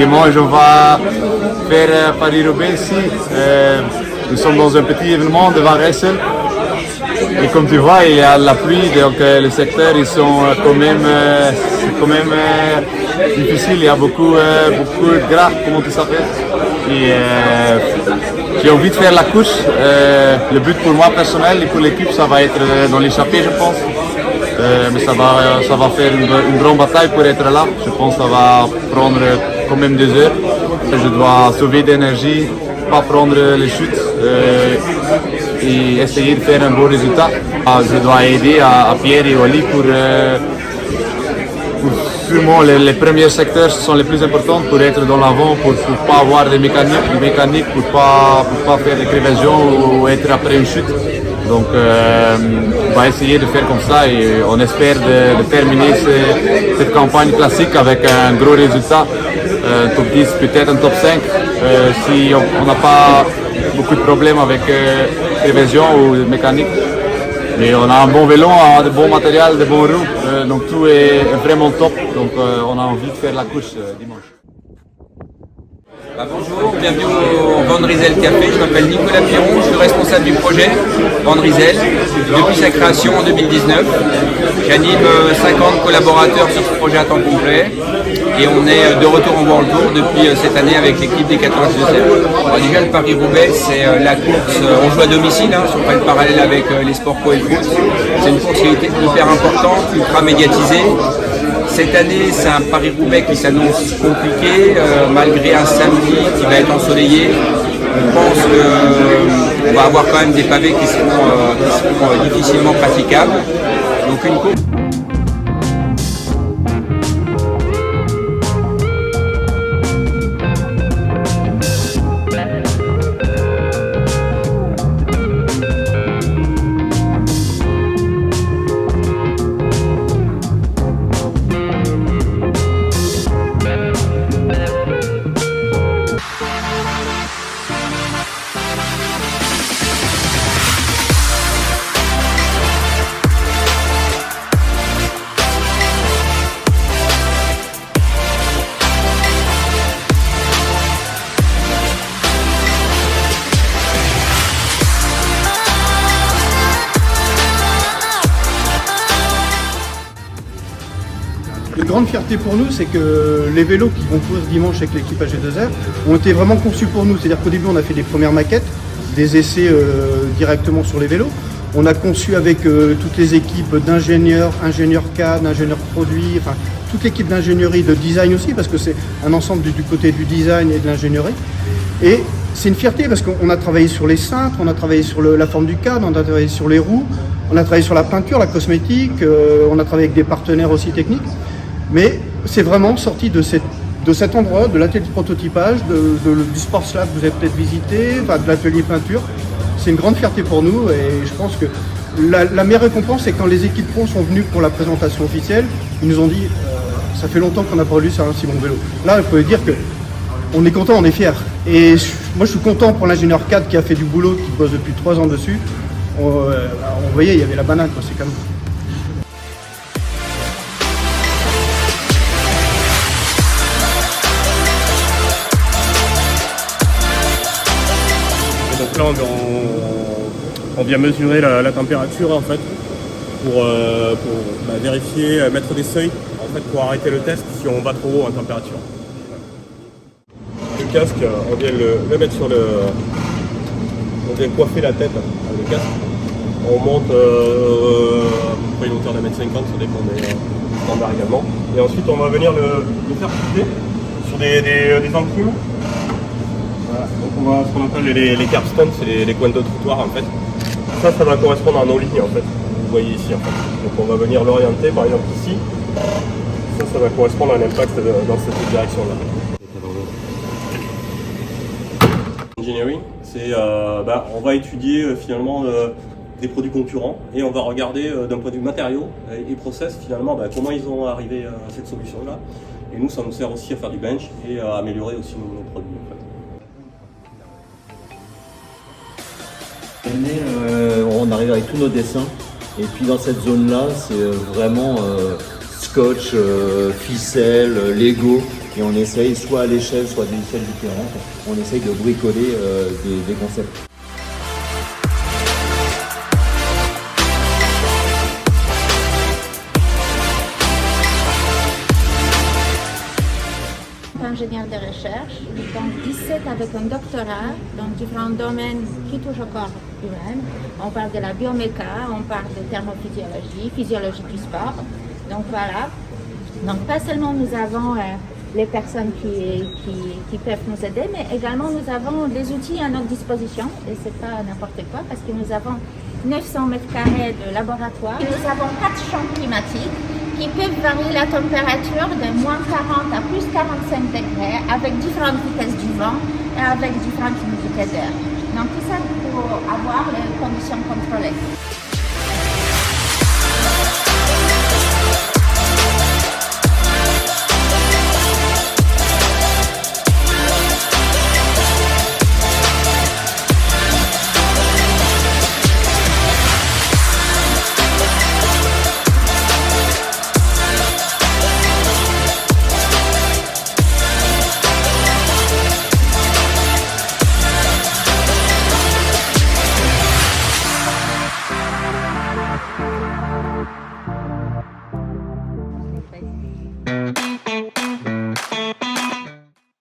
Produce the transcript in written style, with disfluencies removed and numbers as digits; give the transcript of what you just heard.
dimanche, on va faire Paris-Roubaix ici. Nous sommes dans un petit événement devant Ressel. Et comme tu vois, il y a la pluie, donc les secteurs ils sont quand même, difficiles. Il y a beaucoup de gras, comment tu s'appelles. Et j'ai envie de faire la course. Le but pour moi personnel et pour l'équipe, ça va être dans l'échappée, je pense. Mais ça va faire une grande bataille pour être là. Je pense que ça va prendre quand même 2 heures. Je dois sauver d'énergie, pas prendre les chutes et essayer de faire un bon résultat. Je dois aider à Pierre et Oli pour sûrement les premiers secteurs sont les plus importants pour être dans l'avant, pour ne pas avoir des mécaniques, pour ne pas faire des crevaisons ou être après une chute. Donc on va essayer de faire comme ça et on espère de terminer cette campagne classique avec un gros résultat, top 10, peut-être un top 5, si on n'a pas beaucoup de problèmes avec crevaison ou mécanique. Mais on a un bon vélo, on a de bon matériel, de bons roues, donc tout est vraiment top. Donc on a envie de faire la course dimanche. Bonjour, bienvenue au Van Rysel Café. Je m'appelle Nicolas Piron, je suis responsable du projet Van Rysel depuis sa création en 2019. J'anime 50 collaborateurs sur ce projet à temps complet et on est de retour en World Tour depuis cette année avec l'équipe des 14 2. Déjà le Paris-Roubaix, c'est la course, on joue à domicile, si on fait le parallèle avec les sports co et le foot. C'est une course qui est hyper importante, ultra médiatisée. Cette année, c'est un Paris-Roubaix qui s'annonce compliqué, malgré un samedi qui va être ensoleillé. On pense qu'on va avoir quand même des pavés qui seront difficilement praticables. Donc une course. Une grande fierté pour nous, c'est que les vélos qui vont courir dimanche avec l'équipe AG2R ont été vraiment conçus pour nous. C'est-à-dire qu'au début, on a fait des premières maquettes, des essais directement sur les vélos. On a conçu avec toutes les équipes d'ingénieurs, ingénieurs CAD, ingénieurs produits, enfin toute l'équipe d'ingénierie, de design aussi, parce que c'est un ensemble du côté du design et de l'ingénierie. Et c'est une fierté parce qu'on a travaillé sur les cintres, on a travaillé sur la forme du cadre, on a travaillé sur les roues, on a travaillé sur la peinture, la cosmétique, on a travaillé avec des partenaires aussi techniques. Mais c'est vraiment sorti de cet endroit, de l'atelier de prototypage, du Sports Lab que vous avez peut-être visité, de l'atelier peinture. C'est une grande fierté pour nous et je pense que la meilleure récompense, c'est quand les équipes pro sont venues pour la présentation officielle, ils nous ont dit ça fait longtemps qu'on n'a pas produit sur un si bon vélo. Là, il faut dire qu'on est content, on est fiers. Et moi, je suis content pour l'ingénieur CAD qui a fait du boulot, qui bosse depuis 3 ans dessus. On voyait, il y avait la banane, c'est quand même. Donc là, on vient mesurer la température en fait pour vérifier, mettre des seuils en fait, pour arrêter le test si on va trop haut en température. Le casque, on vient le mettre sur on vient coiffer la tête avec le casque. On monte à peu près une hauteur d'1,50 m, ça dépend des standards également. Et ensuite, on va venir le faire piquer sur des enclumes. Voilà. Donc on va ce qu'on appelle les curb stones, c'est les coins de trottoir en fait. Ça va correspondre à nos lignes en fait. Vous voyez ici en fait. Donc on va venir l'orienter par exemple ici. Ça va correspondre à un impact dans cette direction là. Engineering, c'est on va étudier finalement des produits concurrents et on va regarder d'un point de vue matériaux et process finalement comment ils ont arrivé à cette solution là. Et nous ça nous sert aussi à faire du bench et à améliorer aussi nos produits en fait. On arrive avec tous nos dessins et puis dans cette zone là c'est vraiment scotch, ficelle, Lego, et on essaye, soit à l'échelle, soit à des échelles différentes, on essaye de bricoler des concepts. Ingénieur de recherche, donc 17 avec un doctorat dans différents domaines qui touchent au corps humain. On parle de la bioméca, on parle de thermophysiologie, physiologie du sport. Donc voilà. Donc pas seulement nous avons les personnes qui peuvent nous aider, mais également nous avons des outils à notre disposition. Et c'est pas n'importe quoi parce que nous avons 900 mètres carrés de laboratoire. Et nous avons 4 champs climatiques qui peuvent varier la température de moins 40 à plus 45 degrés avec différentes vitesses du vent et avec différentes humidités d'air. Donc tout ça pour avoir les conditions contrôlées.